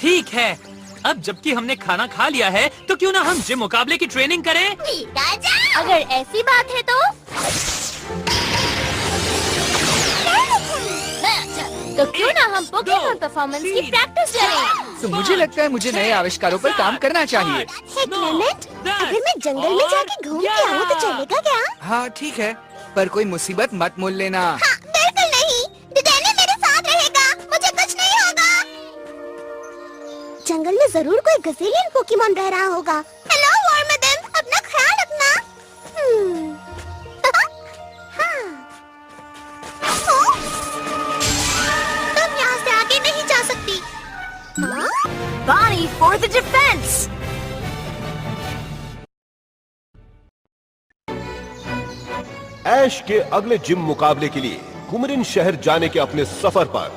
ठीक है, अब जबकि हमने खाना खा लिया है तो क्यों ना हम जिम मुकाबले की ट्रेनिंग करें? अगर ऐसी बात है तो क्यों ना हम पोकेमॉन परफॉर्मेंस की प्रैक्टिस करें? तो मुझे लगता है मुझे नए आविष्कारों पर काम करना चाहिए। क्लेमेंट, अगर मैं जंगल में जाके घूम के आऊँ तो चलेगा क्या? हाँ ठीक है, पर कोई मुसीबत मत मोल लेना। हाँ, बिल्कुल नहीं। डिडेने मेरे साथ रहेगा, मुझे कुछ नहीं होगा। जंगल में जरूर कोई गज़ेलियन पोकेमॉन रह रहा होगा। हेलो वॉर्मोडेम, अपना ख्याल रखना। हाँ। तुम यहाँ से आगे नहीं जा सकती। Bonnie for the defense. ऐश के अगले जिम मुकाबले के लिए कुमरिन शहर जाने के अपने सफर पर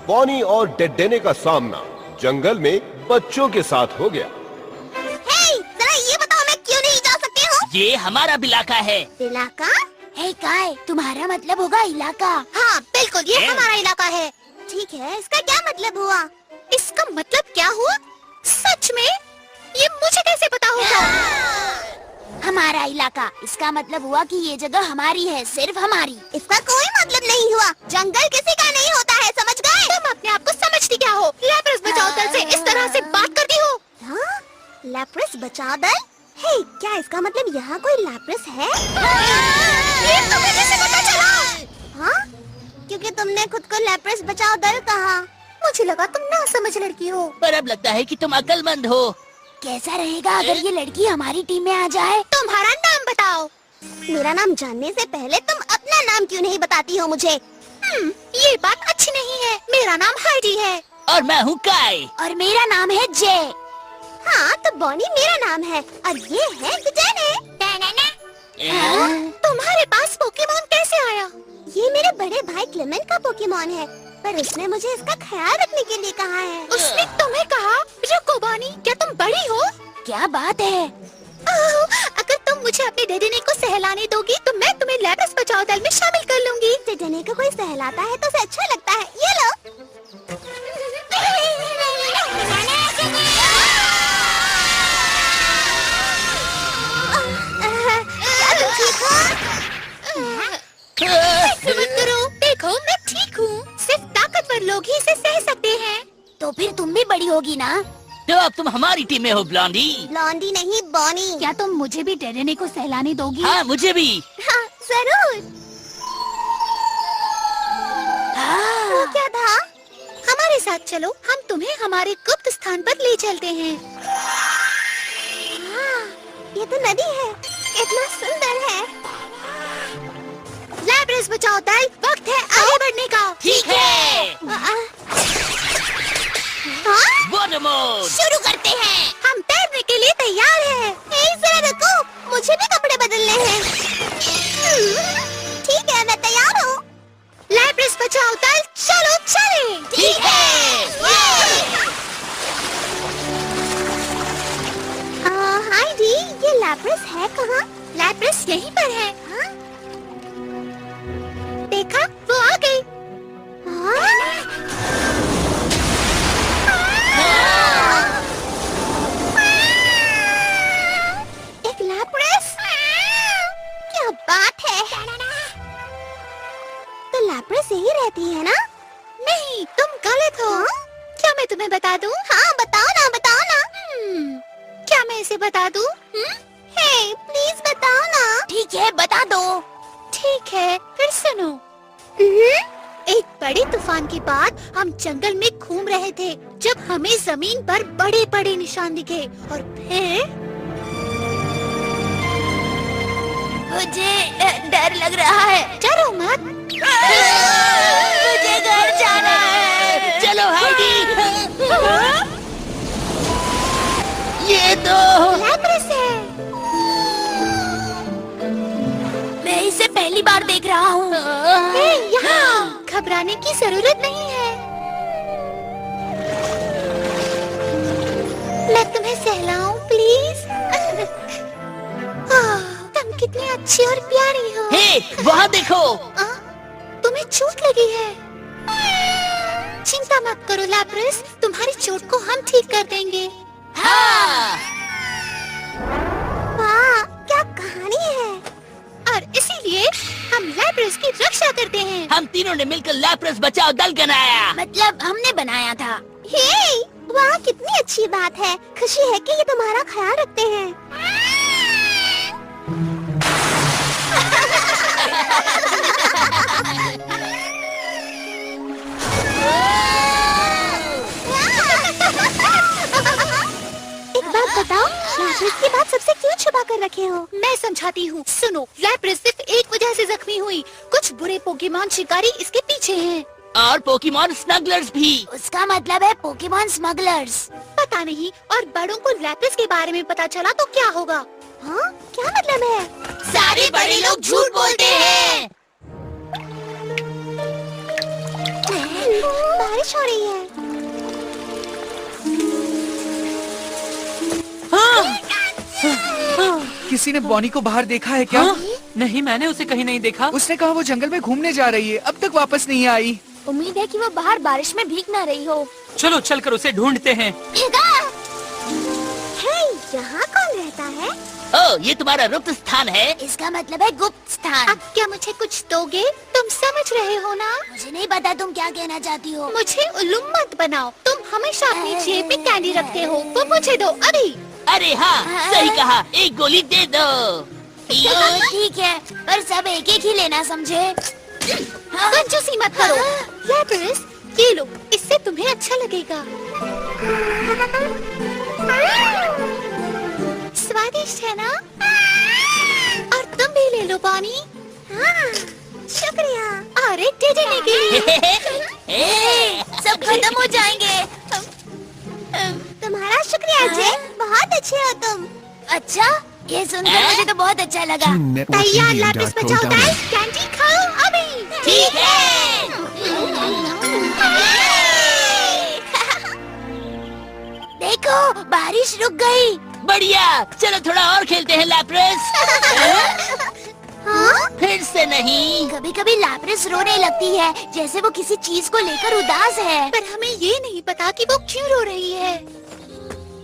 बॉनी और डेडेने का सामना जंगल में बच्चों के साथ हो गया। हे, जरा ये बताओ मैं क्यों नहीं जा सकती हूँ? ये हमारा इलाका है। इलाका? हे काय, तुम्हारा मतलब होगा इलाका। हाँ बिल्कुल, ये हमारा इलाका है। ठीक है, इसका क्या मतलब हुआ? इसका मतलब क्या हुआ? सच में? ये मुझे कैसे पता होगा? हमारा इलाका, इसका मतलब हुआ कि ये जगह हमारी है, सिर्फ हमारी। इसका कोई मतलब नहीं हुआ। जंगल किसी का नहीं होता है, समझ गए? तुम अपने आप को समझती क्या हो? लैप्रेस बचाओ दल से इस तरह से बात करती हो? हाँ? लैप्रेस बचाओ दल? हे, क्या इसका मतलब यहाँ कोई लैप्रेस है? ये तुम्हें कैसे पता चला? हाँ? क्योंकि तुमने खुद को लैप्रेस बचाओ दल कहा। मुझे लगा तुम ना समझ लड़की हो। पर अब लगता है कि तुम अक्लमंद हो। कैसा रहेगा अगर ये लड़की हमारी टीम में आ जाए? तुम्हारा नाम बताओ। मेरा नाम जानने से पहले तुम अपना नाम क्यों नहीं बताती हो मुझे? ये बात अच्छी नहीं है। मेरा नाम हाइडी है। और मैं हूँ काय। और मेरा नाम है जे। हाँ, तो बॉनी मेरा नाम है और ये है डिडेने। तुम्हारे पास पोकेमॉन कैसे आया? ये मेरे बड़े भाई क्लेमेंट का पोकेमॉन है, पर उसने मुझे इसका ख्याल रखने के लिए कहा है। उसने तुम्हें कहा? रुको बॉनी, क्या तुम बड़ी हो? क्या बात है? अगर तुम मुझे अपने डेडेने को सहलाने दोगी तो मैं तुम्हें लैप्रेस बचाओ दल में शामिल कर लूंगी। डेडेने को कोई सहलाता है तो उसे अच्छा लगता है। ये लो। क्या तुम ठीक हो? मत करो, देखो मैं ठीक हूँ। सिर्फ ताकतवर लोग ही इसे सह सकते हैं। तो फिर तुम भी बड़ी होगी ना? तो अब तुम हमारी टीम में हो ब्लॉन्डी। ब्लॉन्डी नहीं, बॉनी। क्या तुम मुझे भी डेडेने को सहलाने दोगी? हाँ, मुझे भी। हाँ, जरूर। वो क्या था? हमारे साथ चलो, हम तुम्हें हमारे गुप्त स्थान पर ले चलते हैं। ये तो नदी है, कितना सुंदर है। लैप्रेस बचाओ दल, वक्त है आगे बढ़ने का। ठीक है। वाटर मोड शुरू करते हैं। हम तैरने के लिए तैयार हैं। जरा रुको, मुझे भी कपड़े बदलने हैं। ठीक है, मैं तैयार हूँ। लैप्रेस बचाओ दल, चलो चलें। ठीक है। हाइडी, ये लैप्रेस है कहाँ? लैप्रेस यहीं पर है। हाँ? देखा, वो आ गई। एक लैप्रेस? क्या बात है? तो लैप्रेस यही रहती है ना? नहीं, तुम गलत हो। क्या मैं तुम्हें बता दूं? हाँ, बताओ ना, बताओ ना। क्या मैं इसे बता दूं? हे, प्लीज बताओ ना। ठीक है, बता दो। ठीक है, फिर सुनो। एक बड़े तूफान के बाद हम जंगल में घूम रहे थे जब हमें जमीन पर बड़े बड़े निशान दिखे और फिर मुझे डर लग रहा है। डरो मत, मुझे घर जाना है। चलो हाइडी। ये तो लैप्रेस है। मैं इसे पहली बार देख रहा हूँ। यहाँ घबराने की जरूरत नहीं है। मैं तुम्हें सहलाऊं प्लीज? तुम कितनी अच्छी और प्यारी हो। हे, वहाँ देखो। तुम्हें चोट लगी है। चिंता मत करो लैप्रेस, तुम तुम्हारी चोट को हम ठीक कर देंगे। हाँ। वाह, क्या कहानी है। और इसीलिए हम लैप्रेस की रक्षा करते हैं। हम तीनों ने मिलकर लैप्रेस बचाओ दल बनाया। मतलब हमने बनाया था। हे, वाह कितनी अच्छी बात है। खुशी है कि ये तुम्हारा ख्याल रखते हैं। एक बात बताओ, लैप्रेस की बात सबसे क्यों छुपा कर रखे हो? मैं समझाती हूँ। सुनो, लैप्रेस सिर्फ एक वजह से जख्मी हुई। कुछ बुरे पोकेमॉन शिकारी इसके पीछे हैं। और पोकेमॉन स्मगलर्स भी। उसका मतलब है पोकेमॉन स्मगलर्स। पता नहीं, और बड़ों को लैप्रेस के बारे में पता चला तो क्या होगा? हाँ, क्या मतलब है? सारे बड़े लोग झूठ बोलते हैं। बारिश हो रही है। किसी ने बॉनी को बाहर देखा है क्या? हाँ? नहीं, मैंने उसे कहीं नहीं देखा। उसने कहा वो जंगल में घूमने जा रही है, अब तक वापस नहीं आई। उम्मीद है कि वो बाहर बारिश में भीग ना रही हो। चलो चलकर उसे ढूंढते हैं। यहाँ कौन रहता है? ओह, ये तुम्हारा गुप्त स्थान है। इसका मतलब है गुप्त स्थान। अब क्या मुझे कुछ दोगे? तुम समझ रहे हो ना? मुझे नहीं पता तुम क्या कहना चाहती हो। मुझे उल्लू मत बनाओ। तुम हमेशा अपनी जेब में कैंडी रखते हो। वो मुझे दो अभी। अरे हाँ, सही कहा। एक गोली दे दो। ठीक है, पर सब एक एक ही लेना, समझे? कंजूसी मत करो। लैप्रेस, ये लो, इससे तुम्हें अच्छा लगेगा। स्वादिष्ट है ना? और तुम भी ले लो बॉनी। हाँ, शुक्रिया। अरे दे देने के लिए। सब खत्म हो जाएंगे। तुम्हारा शुक्रिया जे, बहुत अच्छे हो तुम। अच्छा, ये सुनकर मुझे तो बहुत अच्छा लगा। तैयार, लैप्रेस बचाओ गाइस, कैंडी खाओ अभी। ठीक है। देखो, बारिश रुक गई। बढ़िया, चलो थोड़ा और खेलते हैं लैप्रेस। हाँ? फिर से नहीं। कभी कभी लैप्रेस रोने लगती है, जैसे वो किसी चीज को लेकर उदास है। पर हमें ये नहीं पता कि वो क्यों रो रही है।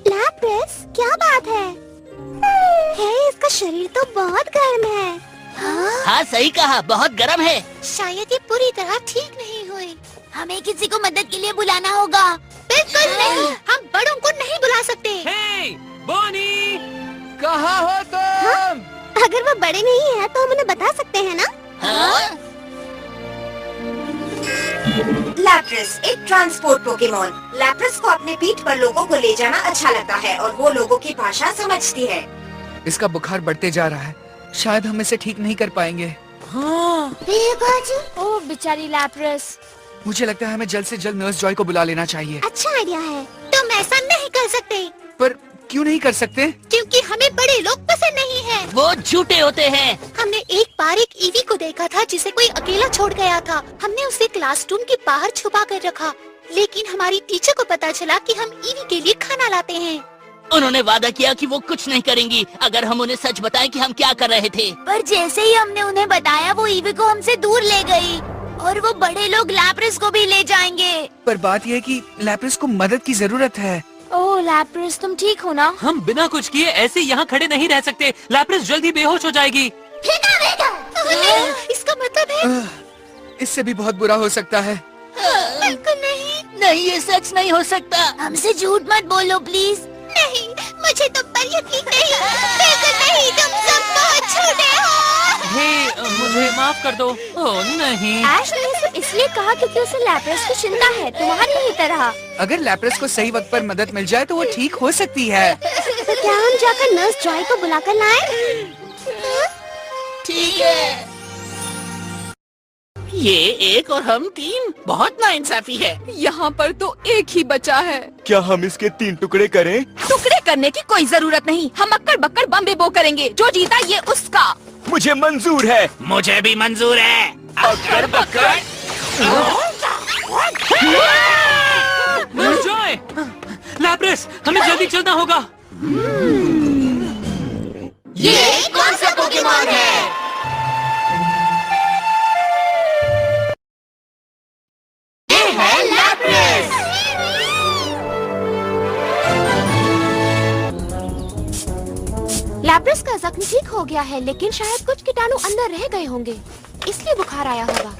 लैप्रेस, क्या बात है? इसका शरीर तो बहुत गर्म है। हाँ? हाँ, सही कहा, बहुत गर्म है। शायद ये पूरी तरह ठीक नहीं हुई। हमें किसी को मदद के लिए बुलाना होगा। बिल्कुल नहीं, हम बड़ों को नहीं बुला सकते। हे, बॉनी! कहाँ हो तुम? अगर वो बड़े नहीं है तो हम उन्हें बता सकते हैं ना? हाँ? लैप्रेस एक ट्रांसपोर्ट पोकेमोन। लैप्रेस को अपने पीठ पर लोगों को ले जाना अच्छा लगता है और वो लोगों की भाषा समझती है। इसका बुखार बढ़ते जा रहा है, शायद हम इसे ठीक नहीं कर पाएंगे। हाँ। ओह बेचारी लैप्रेस। मुझे लगता है हमें जल्द से जल्द नर्स जॉय को बुला लेना चाहिए। अच्छा आइडिया है। तुम ऐसा नहीं कर सकते। पर क्यों नहीं कर सकते? क्योंकि हमें बड़े लोग पसंद नहीं है। वो झूठे होते हैं। हमने एक बार एक ईवी को देखा था जिसे कोई अकेला छोड़ गया था। हमने उसे क्लासरूम के बाहर छुपा कर रखा, लेकिन हमारी टीचर को पता चला कि हम ईवी के लिए खाना लाते हैं। उन्होंने वादा किया कि वो कुछ नहीं करेंगी अगर हम उन्हें सच बताएं कि हम क्या कर रहे थे। पर जैसे ही हमने उन्हें बताया, वो ईवी को हमसे दूर ले गई और वो बड़े लोग लैप्रेस को भी ले जाएंगे। पर बात यह है कि लैप्रेस को मदद की जरूरत है। ओह लैप्रेस, तुम ठीक हो ना? हम बिना कुछ किए ऐसे यहाँ खड़े नहीं रह सकते। लैप्रेस जल्दी बेहोश हो जाएगी। इसका मतलब है इससे भी बहुत बुरा हो सकता है। बिल्कुल नहीं। नहीं, ये सच नहीं हो सकता। हमसे झूठ मत बोलो प्लीज। नहीं, मुझे तुम पर यकीन नहीं। बिल्कुल नहीं, तुम सब बहुत झूठे हो। हे, मुझे माफ कर दो। ओह नहीं। ऐश ने इसे इसलिए कहा क्योंकि उसे लैप्रेस की चिंता है, तुम्हारी ही तरह। अगर लैप्रेस को सही वक्त पर मदद मिल जाए तो वो ठीक हो सकती है। तो क्या हम जाकर नर्स जॉय को बुलाकर लाएं? ठीक है। ये एक और हम तीन, बहुत नाइंसाफी है। यहाँ पर तो एक ही बचा है। क्या हम इसके 3 टुकड़े करें? टुकड़े करने की कोई जरूरत नहीं। हम अक्कड़ बक्कड़ बम्बे बो करेंगे। जो जीता ये उसका। मुझे मंजूर है। मुझे भी मंजूर है। अक्कड़ बक्कड़। जॉय, लैप्रेस, हमें जल्दी चलना होगा। ये कौन सा पोकेमॉन है? लैप्रेस का जख्म ठीक हो गया है, लेकिन शायद कुछ कीटाणु अंदर रह गए होंगे, इसलिए बुखार आया होगा।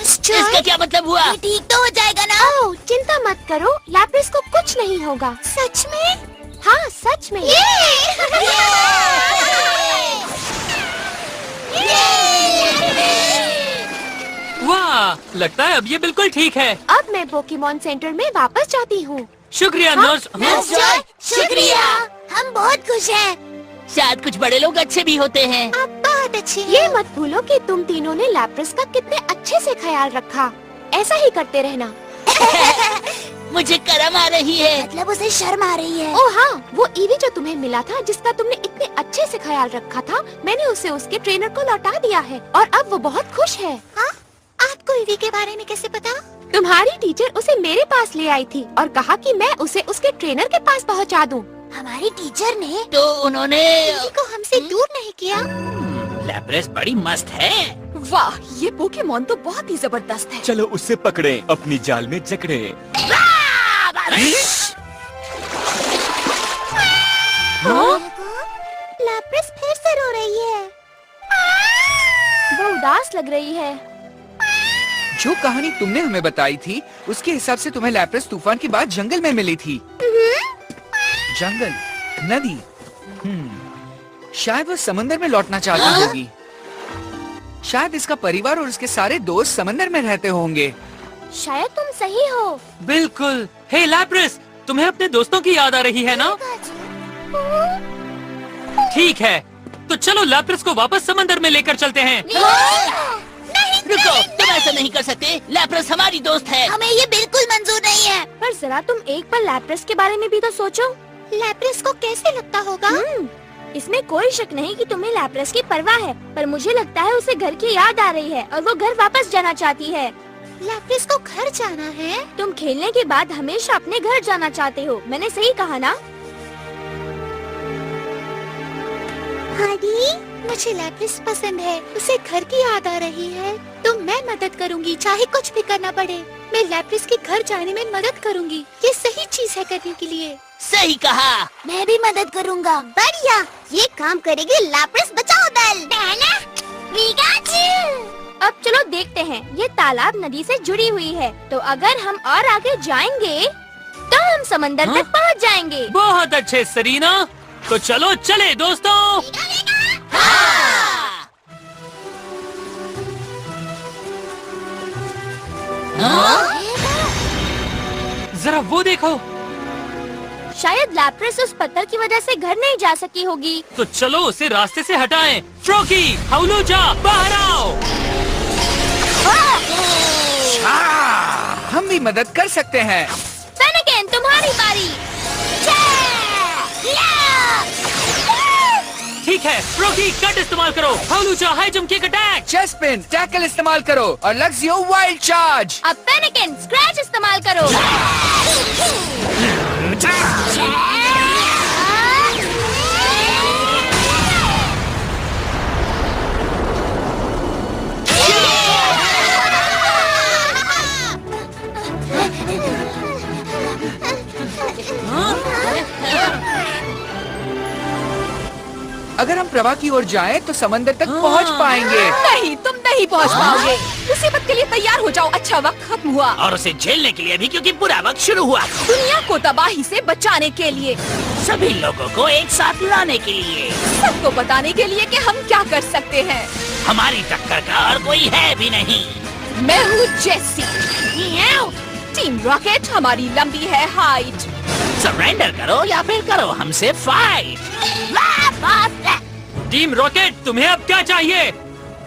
इसका क्या मतलब हुआ? ये ठीक तो हो जाएगा ना? ओह, चिंता मत करो, लैप्रेस को कुछ नहीं होगा। सच में? हाँ, सच में। वाह, लगता है अब ये बिल्कुल ठीक है। अब मैं पोकेमॉन सेंटर में वापस जाती हूँ। शुक्रिया नर्स। नर्स जॉय, शुक्रिया, हम बहुत खुश हैं। शायद कुछ बड़े लोग अच्छे भी होते हैं। आप बहुत अच्छे ये मत भूलो कि तुम तीनों ने लैप्रेस का कितने अच्छे से ख्याल रखा। ऐसा ही करते रहना। मुझे करम आ रही है। मतलब उसे शर्म आ रही है। ओह हाँ, वो ईवी जो तुम्हें मिला था, जिसका तुमने इतने अच्छे से ख्याल रखा था, मैंने उसे उसके ट्रेनर को लौटा दिया है और अब वो बहुत खुश है। हाँ? आपको ईवी के बारे में कैसे पता? तुम्हारी टीचर उसे मेरे पास ले आई थी और कहा कि मैं उसे उसके ट्रेनर के पास पहुंचा दूं। हमारी टीचर ने तो उन्होंने ईवी को हमसे दूर नहीं किया। लैप्रेस बड़ी मस्त है। वाह, ये पोकेमॉन तो बहुत ही जबरदस्त है। चलो उससे पकड़े, अपनी जाल में जकड़े। लैप्रेस फिर से रो रही है। वो उदास लग रही है। जो कहानी तुमने हमें बताई थी, उसके हिसाब से तुम्हें लैप्रेस तूफान के बाद जंगल में मिली थी। जंगल, नदी, शायद वो समंदर में लौटना चाहती होगी। शायद इसका परिवार और उसके सारे दोस्त समंदर में रहते होंगे। शायद तुम सही हो। बिल्कुल। हे लैप्रेस, तुम्हें अपने दोस्तों की याद आ रही है ना? ठीक है, तो चलो लैप्रेस को वापस समंदर में लेकर चलते हैं। रुको, तुम ऐसा नहीं कर सकते। लैप्रेस हमारी दोस्त है। हमें ये बिल्कुल मंजूर नहीं है। पर जरा तुम एक बार लैप्रेस के बारे में भी तो सोचो। लैप्रेस को कैसे लगता होगा? इसमें कोई शक नहीं कि तुम्हें लैप्रेस की परवाह है, पर मुझे लगता है उसे घर की याद आ रही है और वो घर वापस जाना चाहती है। लैप्रेस को घर जाना है? तुम खेलने के बाद हमेशा अपने घर जाना चाहते हो, मैंने सही कहा ना? हाडी, मुझे लैप्रेस पसंद है, उसे घर की याद आ रही है, तो मैं मदद करूंगी, चाहे कुछ भी करना पड़े। मैं लैप्रेस के घर जाने में मदद करूंगी, ये सही चीज है करने के लिए। सही कहा। मैं भी मदद करूंगा। बढ़िया, ये काम करेगी लैप्रेस बचाओ दल। अब चलो देखते हैं, ये तालाब नदी से जुड़ी हुई है, तो अगर हम और आगे जाएंगे तो हम समंदर तक पहुंच जाएंगे। बहुत अच्छे सरीना, तो चलो चले दोस्तों। जरा वो देखो। शायद लैप्रेस उस पत्थर की वजह से घर नहीं जा सकी होगी। तो चलो उसे रास्ते से हटाएं। फ्रॉकी, हाउलूजा, बाहर आओ। हम भी मदद कर सकते हैं। फेनिकेन, तुम्हारी बारी। ठीक है, फ्रॉकी कट इस्तेमाल करो। Hawlucha high jump kick attack. Chest pin, tackle इस्तेमाल करो और लक्सियो वाइल्ड चार्ज। अब फेनिकेन स्क्रैच इस्तेमाल करो। अगर हम प्रभा की ओर जाएं तो समंदर तक पहुंच पाएंगे। नहीं, तुम नहीं पहुंच पाओगे। मुसीबत के लिए तैयार हो जाओ, अच्छा वक्त खत्म हुआ। और उसे झेलने के लिए भी, क्योंकि बुरा वक्त शुरू हुआ। दुनिया को तबाही से बचाने के लिए, सभी लोगों को एक साथ लाने के लिए, सबको बताने के लिए कि हम क्या कर सकते हैं। हमारी टक्कर का और कोई है भी नहीं। मैं हूँ जेसी। टीम रॉकेट, हमारी लंबी है हाइट। सरेंडर करो या फिर करो हमसे फाइट। टीम रॉकेट, तुम्हें अब क्या चाहिए?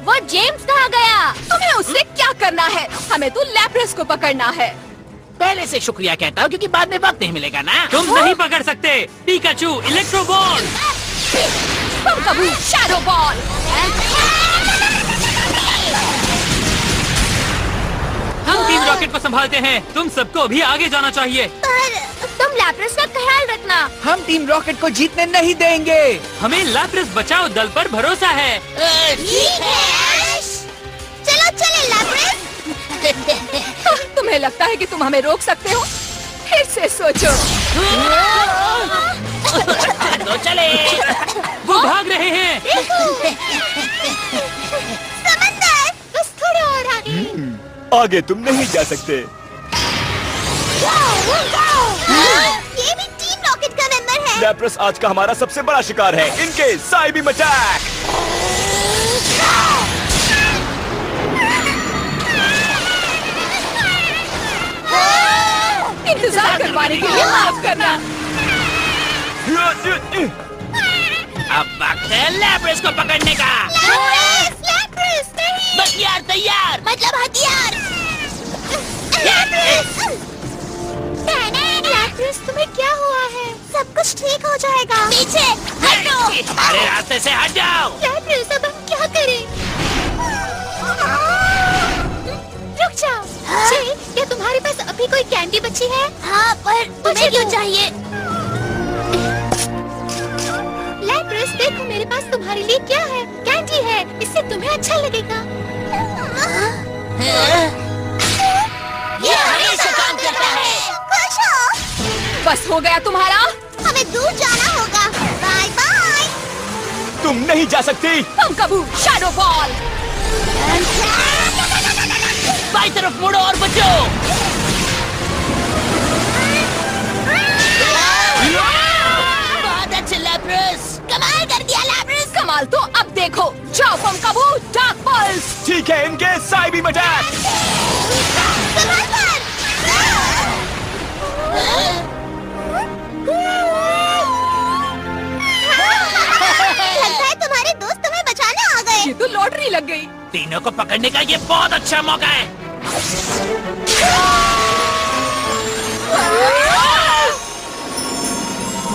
वो जेम्स कहाँ गया? तुम्हें उससे क्या करना है? हमें तो लैप्रेस को पकड़ना है। पहले से शुक्रिया कहता हूँ, क्योंकि बाद में वक्त नहीं मिलेगा ना। तुम नहीं पकड़ सकते। Pikachu, electro ball. पंकबू, शैडो बॉल। हम टीम रॉकेट को संभालते हैं। तुम सबको भी आगे जाना चाहिए। पर तुम लैप्रेस का ख्याल रखना। हम टीम रॉकेट को जीतने नहीं देंगे। हमें लैप्रेस बचाओ दल पर भरोसा है। ठीक है, चलो चले लैप्रेस। तुम्हें लगता है कि तुम हमें रोक सकते हो? फिर से सोचो। तो चले। वो भाग रहे रहे हैं। समंदर, बस थोड़ा और आगे। आगे तुम नहीं जा सकते। ये भी टीम रॉकेट का मेंबर है। लैप्रेस आज का हमारा सबसे बड़ा शिकार है। इनके साई बीम अटैक। इंतजार करवाने के लिए माफ करना। अब वक्त है लैप्रेस को पकड़ने का। लैप्रेस, नहीं। बख्तियार तैयार। मतलब हथियार। लैप्रेस, तुम्हें क्या हुआ है? सब कुछ ठीक हो जाएगा। पीछे हटो। हमारे रास्ते से हट जाओ। लैप्रेस, अब हम क्या करें? रुक जाओ। क्या तुम्हारे पास अभी कोई कैंडी बची है? हाँ, पर तुम्हें क्यों चाहिए? लैप्रेस, देखो मेरे पास तुम्हारे लिए क्या है। कैंडी है, इससे तुम्हें अच्छा लगेगा। ये हमेशा काम करता है। खुश हो? बस हो गया तुम्हारा। हमें दूर जाना होगा। Bye bye. तुम नहीं जा सकती। हम कबू शैडो बॉल। बाई तरफ मुड़ो और बचो। बहुत अच्छे लैप्रेस। कमाल कर दिया लैप्रेस। कमाल तो अब देखो। जाओ हम कबू डार्क पल्स। ठीक है, इनके साई बीम अटैक। कमाल कर। लगता है तुम्हारे दोस्त तुम्हें बचाने आ गए। ये तो लॉटरी लग गई। तीनों को पकड़ने का ये बहुत अच्छा मौका है।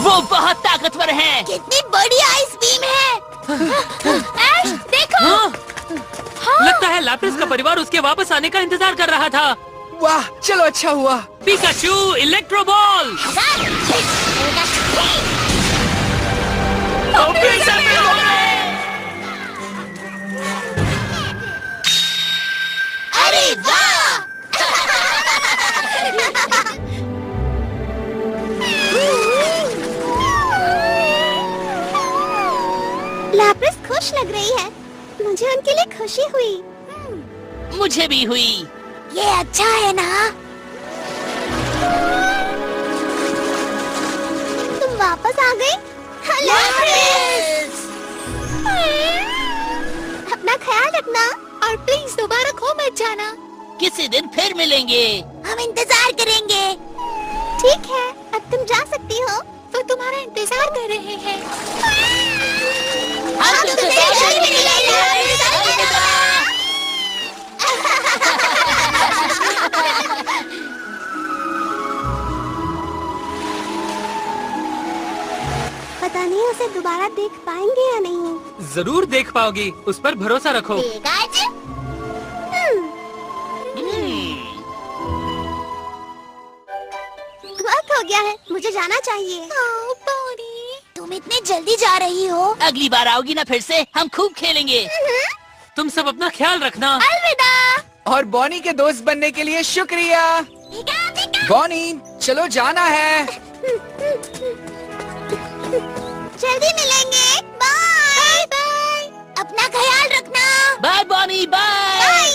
वो बहुत ताकतवर हैं। कितनी बड़ी आइस बीम है। ऐश देखो। लगता है लैप्रेस का परिवार उसके वापस आने का इंतजार कर रहा था। वाह, चलो अच्छा हुआ। Pikachu, electro ball. अरे वाह। लैप्रेस खुश लग रही है। मुझे उनके लिए खुशी हुई। मुझे भी हुई। ये अच्छा है ना? तुम वापस आ गई? लैप्रेस! अपना ख्याल रखना और प्लीज दोबारा खो मत जाना। किसी दिन फिर मिलेंगे। हम इंतजार करेंगे। ठीक है, अब तुम जा सकती हो। तो तुम्हारा इंतजार कर रहे हैं। हम तुमसे जल्दी मिलेंगे। पता नहीं उसे दोबारा देख पाएंगे या नहीं। जरूर देख पाओगी, उस पर भरोसा रखो। वक्त हो गया है, मुझे जाना चाहिए। तुम इतनी जल्दी जा रही हो? अगली बार आओगी ना फिर से? हम खूब खेलेंगे। तुम सब अपना ख्याल रखना। अलविदा। और बॉनी के दोस्त बनने के लिए शुक्रिया। बॉनी, चलो जाना है। जल्दी मिलेंगे। Bye bye. अपना ख्याल रखना। Bye Bonnie, bye. Bye.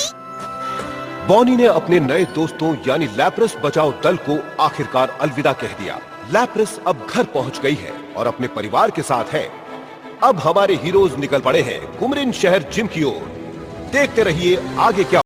Bonnie ने अपने नए दोस्तों यानी लैप्रेस बचाओ दल को आखिरकार अलविदा कह दिया। लैप्रेस अब घर पहुंच गई है और अपने परिवार के साथ है। अब हमारे हीरोज निकल पड़े हैं कुमरिन शहर जिम की ओर। देखते रहिए आगे क्या